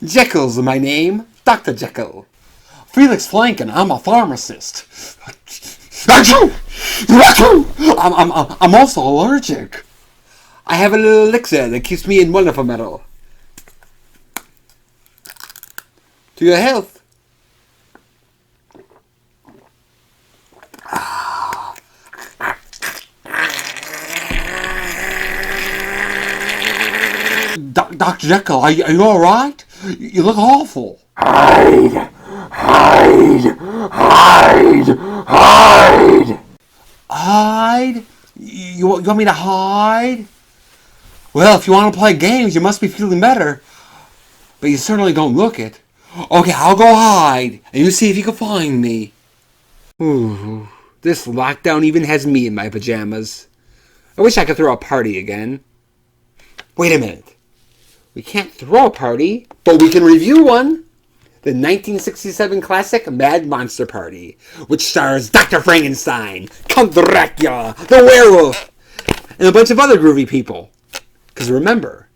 Jekyll's my name, Dr. Jekyll. Felix Flankin, I'm a pharmacist. I'm also allergic. I have a little elixir that keeps me in wonderful metal. To your health. Dr. Jekyll, are you alright? You look awful. Hide! Hide? You want me to hide? Well, if you want to play games, you must be feeling better. But you certainly don't look it. Okay, I'll go hide, and you see if you can find me. Ooh, this lockdown even has me in my pajamas. I wish I could throw a party again. Wait a minute. We can't throw a party, but we can review one. The 1967 classic Mad Monster Party, which stars Dr. Frankenstein, Count Dracula, the werewolf, and a bunch of other groovy people. Because remember,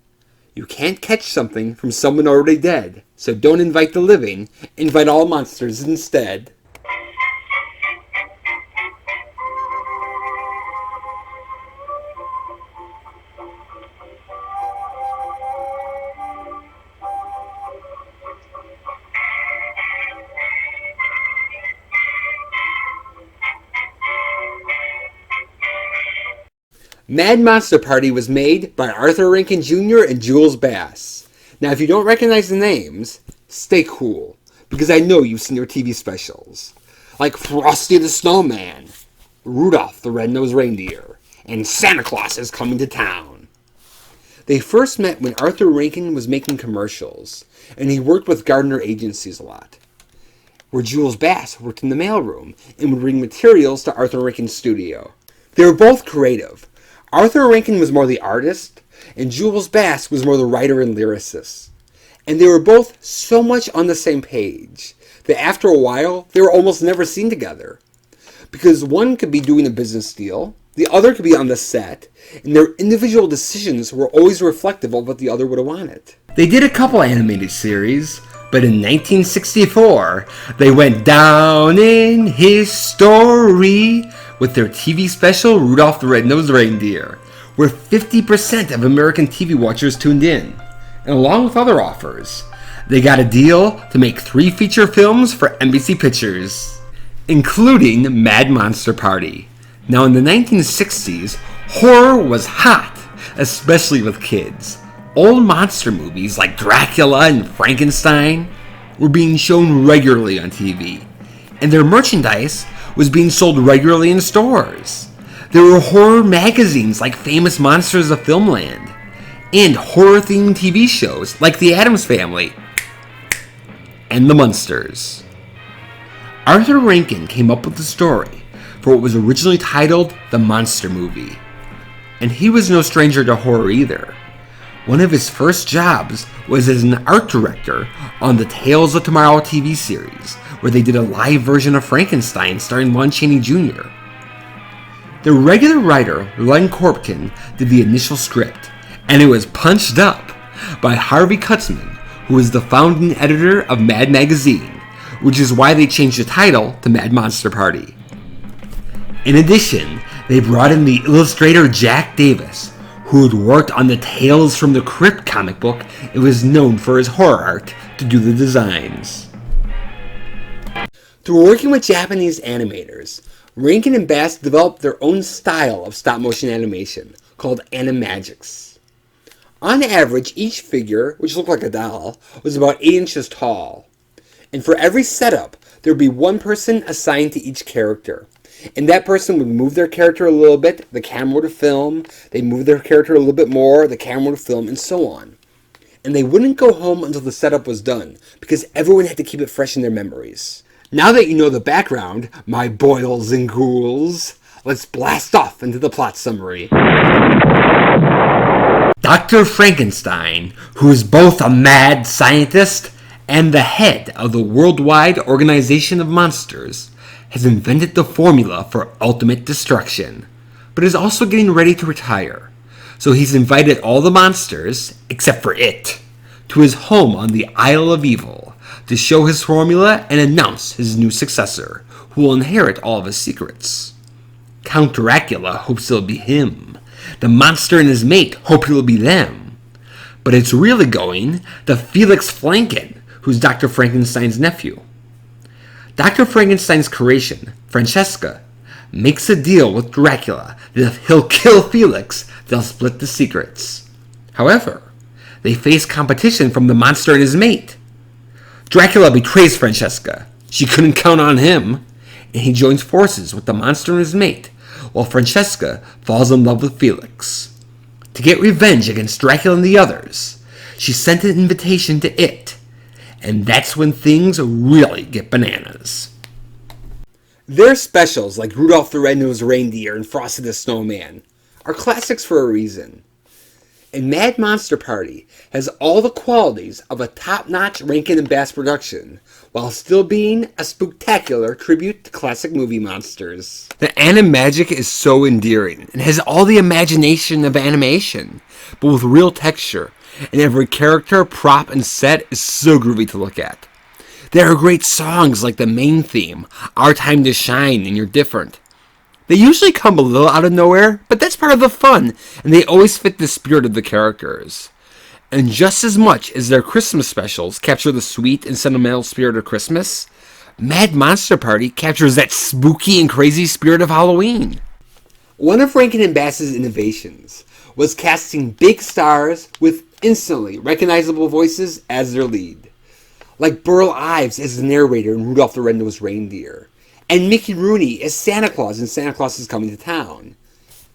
you can't catch something from someone already dead, so don't invite the living, invite all monsters instead. Mad Monster Party was made by Arthur Rankin Jr. and Jules Bass. Now, if you don't recognize the names, stay cool, because I know you've seen your TV specials, like Frosty the Snowman, Rudolph the Red-Nosed Reindeer, and Santa Claus is Coming to Town. They first met when Arthur Rankin was making commercials, and he worked with Gardner agencies a lot, where Jules Bass worked in the mailroom and would bring materials to Arthur Rankin's studio. They were both creative. Arthur Rankin was more the artist, and Jules Bass was more the writer and lyricist. And they were both so much on the same page that after a while, they were almost never seen together. Because one could be doing a business deal, the other could be on the set, and their individual decisions were always reflective of what the other would have wanted. They did a couple animated series, but in 1964, they went down in history with their TV special Rudolph the Red-Nosed Reindeer, where 50% of American TV watchers tuned in. And along with other offers, they got a deal to make 3 feature films for NBC Pictures, including Mad Monster Party. Now in the 1960s, horror was hot, especially with kids. Old monster movies like Dracula and Frankenstein were being shown regularly on TV, and their merchandise was being sold regularly in stores. There were horror magazines like Famous Monsters of Filmland, and horror-themed TV shows like The Addams Family and The Munsters. Arthur Rankin came up with the story for what was originally titled The Monster Movie, and he was no stranger to horror either. One of his first jobs was as an art director on the Tales of Tomorrow TV series, where they did a live version of Frankenstein starring Lon Chaney Jr. The regular writer, Len Korpkin, did the initial script, and it was punched up by Harvey Kurtzman, who was the founding editor of Mad Magazine, which is why they changed the title to Mad Monster Party. In addition, they brought in the illustrator Jack Davis, who had worked on the Tales from the Crypt comic book and was known for his horror art, to do the designs. Through working with Japanese animators, Rankin and Bass developed their own style of stop-motion animation, called animagics. On average, each figure, which looked like a doll, was about 8 inches tall. And for every setup, there would be one person assigned to each character. And that person would move their character a little bit, the camera would film, they'd move their character a little bit more, the camera would film, and so on. And they wouldn't go home until the setup was done, because everyone had to keep it fresh in their memories. Now that you know the background, my boils and ghouls, let's blast off into the plot summary. Dr. Frankenstein, who is both a mad scientist and the head of the worldwide organization of monsters, has invented the formula for ultimate destruction, but is also getting ready to retire. So he's invited all the monsters, except for it, to his home on the Isle of Evil to show his formula and announce his new successor, who will inherit all of his secrets. Count Dracula hopes it'll be him. The monster and his mate hope it'll be them. But it's really going to Felix Flanken, who's Dr. Frankenstein's nephew. Dr. Frankenstein's creation, Francesca, makes a deal with Dracula that if he'll kill Felix, they'll split the secrets. However, they face competition from the monster and his mate. Dracula betrays Francesca. She couldn't count on him, and he joins forces with the monster and his mate, while Francesca falls in love with Felix. To get revenge against Dracula and the others, she sent an invitation to it, and that's when things really get bananas. Their specials like Rudolph the Red-Nosed Reindeer and Frosty the Snowman are classics for a reason. And Mad Monster Party has all the qualities of a top-notch Rankin and Bass production, while still being a spooktacular tribute to classic movie monsters. The animagic is so endearing and has all the imagination of animation, but with real texture, and every character, prop, and set is so groovy to look at. There are great songs like the main theme, Our Time to Shine and You're Different. They usually come a little out of nowhere, but that's part of the fun, and they always fit the spirit of the characters. And just as much as their Christmas specials capture the sweet and sentimental spirit of Christmas, Mad Monster Party captures that spooky and crazy spirit of Halloween. One of Rankin and Bass's innovations was casting big stars with instantly recognizable voices as their lead, like Burl Ives as the narrator in Rudolph the Red-Nosed Reindeer, and Mickey Rooney as Santa Claus in Santa Claus is Coming to Town.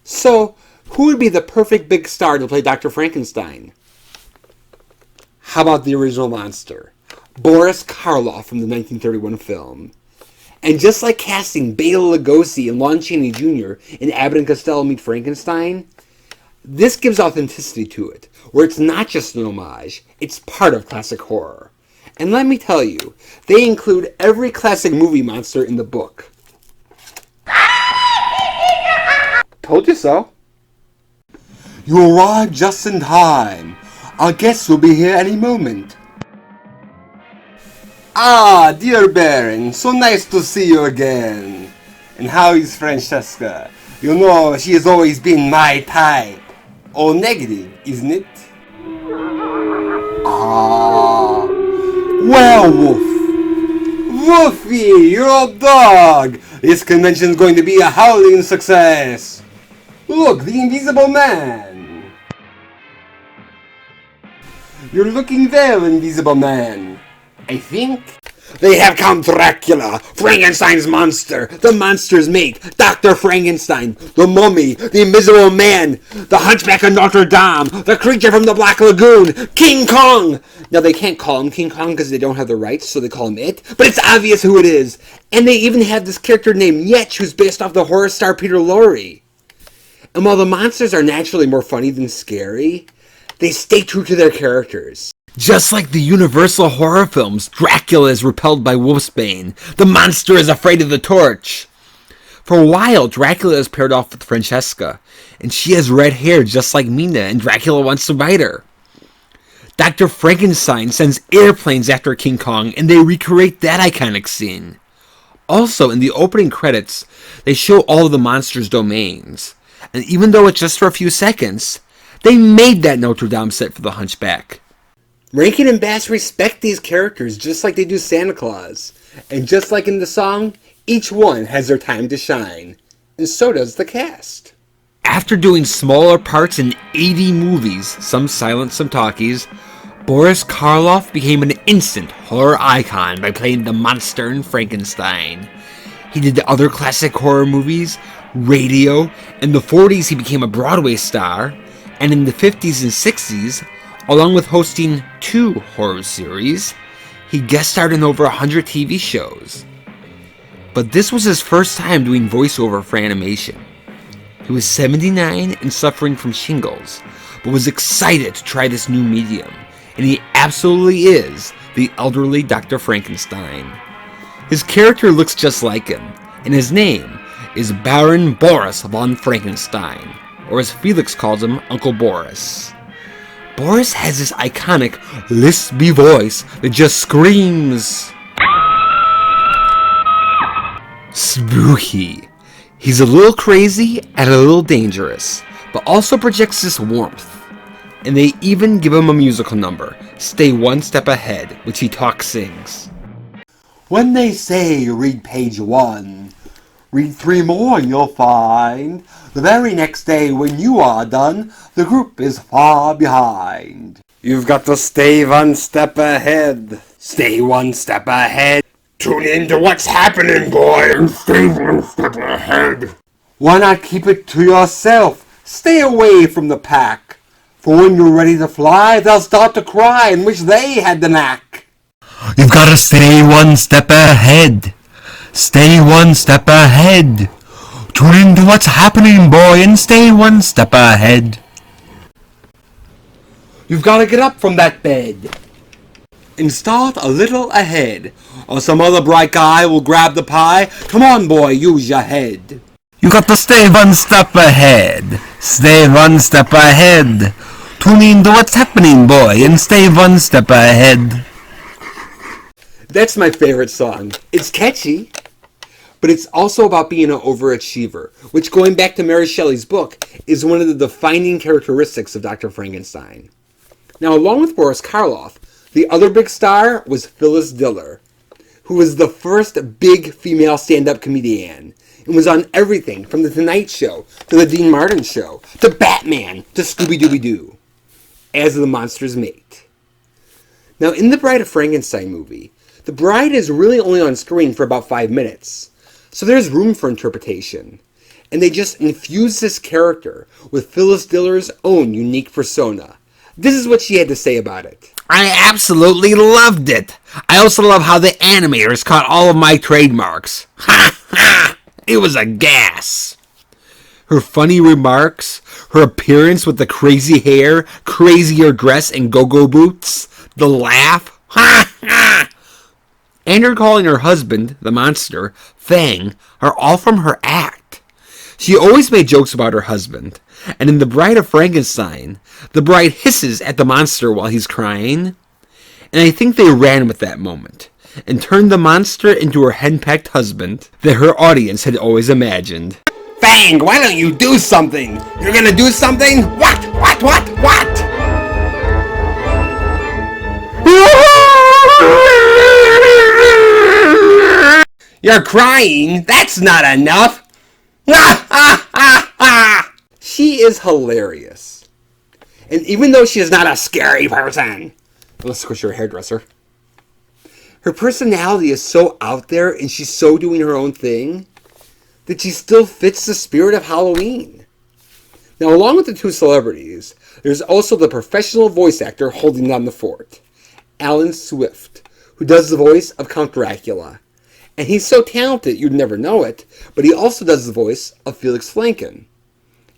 So, who would be the perfect big star to play Dr. Frankenstein? How about the original monster, Boris Karloff from the 1931 film? And just like casting Bela Lugosi and Lon Chaney Jr. in Abbott and Costello Meet Frankenstein, this gives authenticity to it, where it's not just an homage, it's part of classic horror. And let me tell you, they include every classic movie monster in the book. Told you so. You arrived just in time. Our guests will be here any moment. Ah, dear Baron, so nice to see you again. And how is Francesca? You know, she has always been my type. All negative, isn't it? Ah, werewolf. Wolfie, you're a dog. This convention's going to be a howling success. Look, the Invisible Man. You're looking well, Invisible Man. I think. They have Count Dracula, Frankenstein's monster, the monster's mate, Dr. Frankenstein, the mummy, the Invisible Man, the Hunchback of Notre Dame, the creature from the Black Lagoon, King Kong. Now, they can't call him King Kong because they don't have the rights, so they call him it, but it's obvious who it is. And they even have this character named Yetch, who's based off the horror star Peter Lorre. And while the monsters are naturally more funny than scary, they stay true to their characters. Just like the Universal horror films, Dracula is repelled by Wolfsbane. The monster is afraid of the torch. For a while, Dracula is paired off with Francesca, and she has red hair just like Mina, and Dracula wants to bite her. Dr. Frankenstein sends airplanes after King Kong, and they recreate that iconic scene. Also, in the opening credits, they show all of the monsters' domains. And even though it's just for a few seconds, they made that Notre Dame set for the Hunchback. Rankin and Bass respect these characters just like they do Santa Claus. And just like in the song, each one has their time to shine. And so does the cast. After doing smaller parts in 80 movies, some silent, some talkies, Boris Karloff became an instant horror icon by playing the monster in Frankenstein. He did the other classic horror movies, Radio. In the 40s, he became a Broadway star. And in the 50s and 60s, along with hosting 2 horror series, he guest starred in over 100 TV shows. But this was his first time doing voiceover for animation. He was 79 and suffering from shingles, but was excited to try this new medium, and he absolutely is the elderly Dr. Frankenstein. His character looks just like him, and his name is Baron Boris von Frankenstein, or as Felix calls him, Uncle Boris. Boris has this iconic lispy voice that just screams spooky. He's a little crazy and a little dangerous, but also projects this warmth. And they even give him a musical number, Stay One Step Ahead, which he sings. When they say read page 1, read 3 more and you'll find the very next day when you are done, the group is far behind. You've got to stay one step ahead. Stay one step ahead. Tune in to what's happening, boy, and stay one step ahead. Why not keep it to yourself? Stay away from the pack. For when you're ready to fly, they'll start to cry and wish they had the knack. You've got to stay one step ahead. Stay one step ahead. Tune in to what's happening, boy, and stay one step ahead. You've got to get up from that bed and start a little ahead, or some other bright guy will grab the pie. Come on, boy, use your head. You got to stay one step ahead. Stay one step ahead. Tune in to what's happening, boy, and stay one step ahead. That's my favorite song. It's catchy, but it's also about being an overachiever, which, going back to Mary Shelley's book, is one of the defining characteristics of Dr. Frankenstein. Now, along with Boris Karloff, the other big star was Phyllis Diller, who was the first big female stand-up comedian and was on everything from The Tonight Show to The Dean Martin Show to Batman to Scooby-Dooby-Doo as the monster's mate. Now, in the Bride of Frankenstein movie, the bride is really only on screen for about 5 minutes, so there's room for interpretation. And they just infuse this character with Phyllis Diller's own unique persona. This is what she had to say about it. I absolutely loved it. I also love how the animators caught all of my trademarks. Ha ha! It was a gas. Her funny remarks, her appearance with the crazy hair, crazier dress, and go-go boots, the laugh, ha ha! And her calling her husband, the monster, Fang, are all from her act. She always made jokes about her husband, and in The Bride of Frankenstein, the bride hisses at the monster while he's crying, and I think they ran with that moment, and turned the monster into her henpecked husband that her audience had always imagined. Fang, why don't you do something? You're gonna do something? What? You're crying? That's not enough! She is hilarious. And even though she is not a scary person, unless of course you're a hairdresser, her personality is so out there and she's so doing her own thing that she still fits the spirit of Halloween. Now, along with the two celebrities, there's also the professional voice actor holding down the fort, Alan Swift, who does the voice of Count Dracula. And he's so talented you'd never know it, but he also does the voice of Felix Flanken,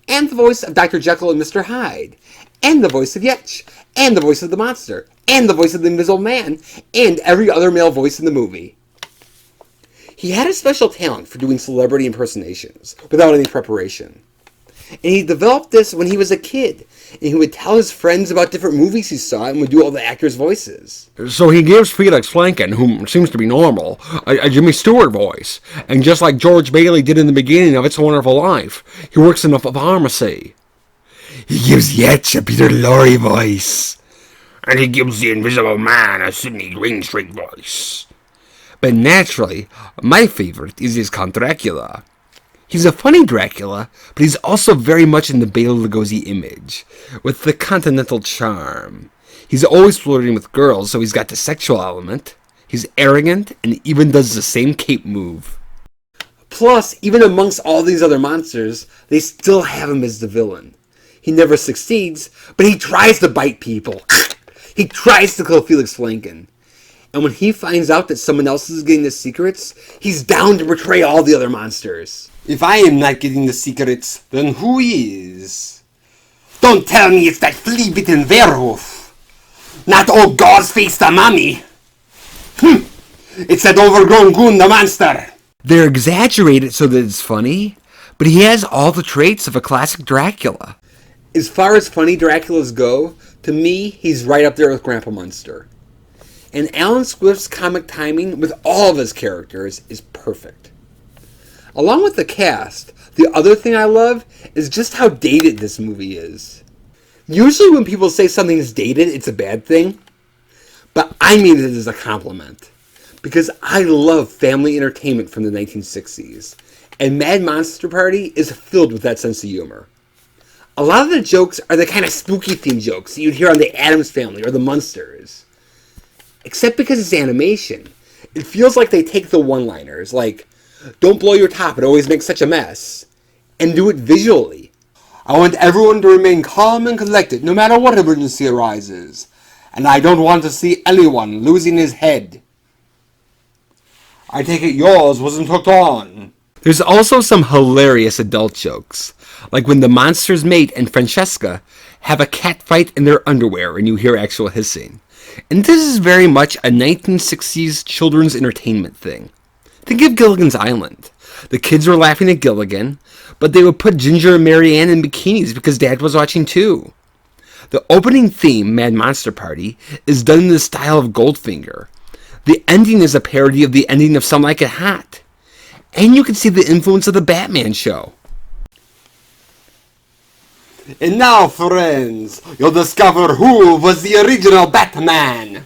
and the voice of Dr. Jekyll and Mr. Hyde, and the voice of Yetch, and the voice of the monster, and the voice of the Invisible Man, and every other male voice in the movie. He had a special talent for doing celebrity impersonations without any preparation. And he developed this when he was a kid, and he would tell his friends about different movies he saw and would do all the actors' voices. So he gives Felix Flanken, whom seems to be normal, a Jimmy Stewart voice. And just like George Bailey did in the beginning of It's a Wonderful Life, he works in a pharmacy. He gives Yetch a Peter Lorre voice. And he gives the Invisible Man a Sidney Greenstreet voice. But naturally, my favorite is his Count Dracula. He's a funny Dracula, but he's also very much in the Bela Lugosi image, with the continental charm. He's always flirting with girls, so he's got the sexual element. He's arrogant, and even does the same cape move. Plus, even amongst all these other monsters, they still have him as the villain. He never succeeds, but he tries to bite people. He tries to kill Felix Flanken. And when he finds out that someone else is getting the secrets, he's down to betray all the other monsters. If I am not getting the secrets, then who is? Don't tell me it's that flea-bitten werewolf. Not old Gauze-Face the mummy. It's that overgrown goon, the monster. They're exaggerated so that it's funny, but he has all the traits of a classic Dracula. As far as funny Draculas go, To me, he's right up there with Grandpa Munster. And Alan Swift's comic timing with all of his characters is perfect. Along with the cast, the other thing I love is just how dated this movie is. Usually when people say something is dated, it's a bad thing. But I mean it as a compliment. Because I love family entertainment from the 1960s. And Mad Monster Party is filled with that sense of humor. A lot of the jokes are the kind of spooky themed jokes that you'd hear on the Addams Family or the Munsters. Except because it's animation, it feels like they take the one-liners, like, "Don't blow your top, it always makes such a mess," and do it visually. "I want everyone to remain calm and collected no matter what emergency arises. And I don't want to see anyone losing his head. I take it yours wasn't hooked on." There's also some hilarious adult jokes, like when the monster's mate and Francesca have a cat fight in their underwear and you hear actual hissing. And this is very much a 1960s children's entertainment thing. Think of Gilligan's Island. The kids were laughing at Gilligan, but they would put Ginger and Marianne in bikinis because Dad was watching too. The opening theme, Mad Monster Party, is done in the style of Goldfinger. The ending is a parody of the ending of Some Like It Hot. And you can see the influence of the Batman show. "And now, friends, you'll discover who was the original Batman."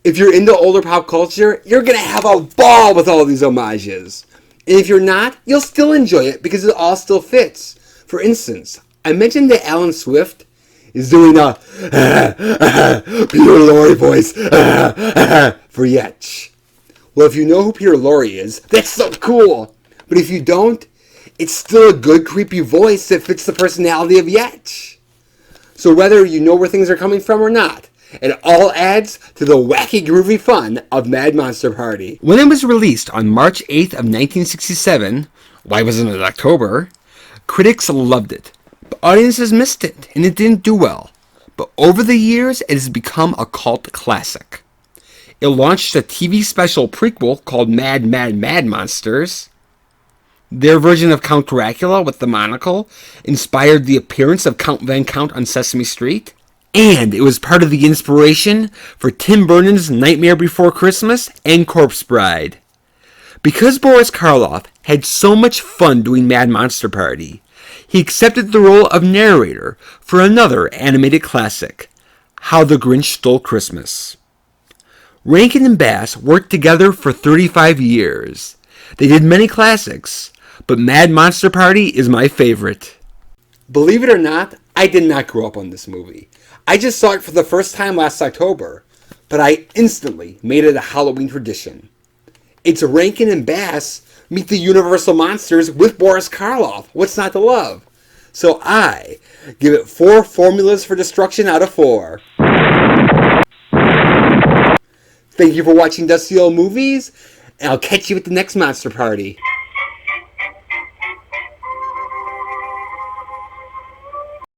If you're into older pop culture, you're going to have a ball with all these homages. And if you're not, you'll still enjoy it because it all still fits. For instance, I mentioned that Alan Swift is doing a Peter Lorre voice for Yetch. Well, if you know who Peter Lorre is, that's so cool. But if you don't, it's still a good creepy voice that fits the personality of Yetch. So whether you know where things are coming from or not, it all adds to the wacky groovy fun of Mad Monster Party. When it was released on March 8th of 1967, why wasn't it October? Critics loved it. But audiences missed it, and it didn't do well. But over the years, it has become a cult classic. It launched a TV special prequel called Mad, Mad, Mad Monsters. Their version of Count Dracula with the monocle inspired the appearance of Count Van Count on Sesame Street. And it was part of the inspiration for Tim Burton's Nightmare Before Christmas and Corpse Bride. Because Boris Karloff had so much fun doing Mad Monster Party, he accepted the role of narrator for another animated classic, How the Grinch Stole Christmas. Rankin and Bass worked together for 35 years. They did many classics, but Mad Monster Party is my favorite. Believe it or not, I did not grow up on this movie. I just saw it for the first time last October, but I instantly made it a Halloween tradition. It's Rankin and Bass meet the Universal Monsters with Boris Karloff. What's not to love? So I give it 4 formulas for destruction out of 4. Thank you for watching Dusty Old Movies, and I'll catch you at the next Monster Party.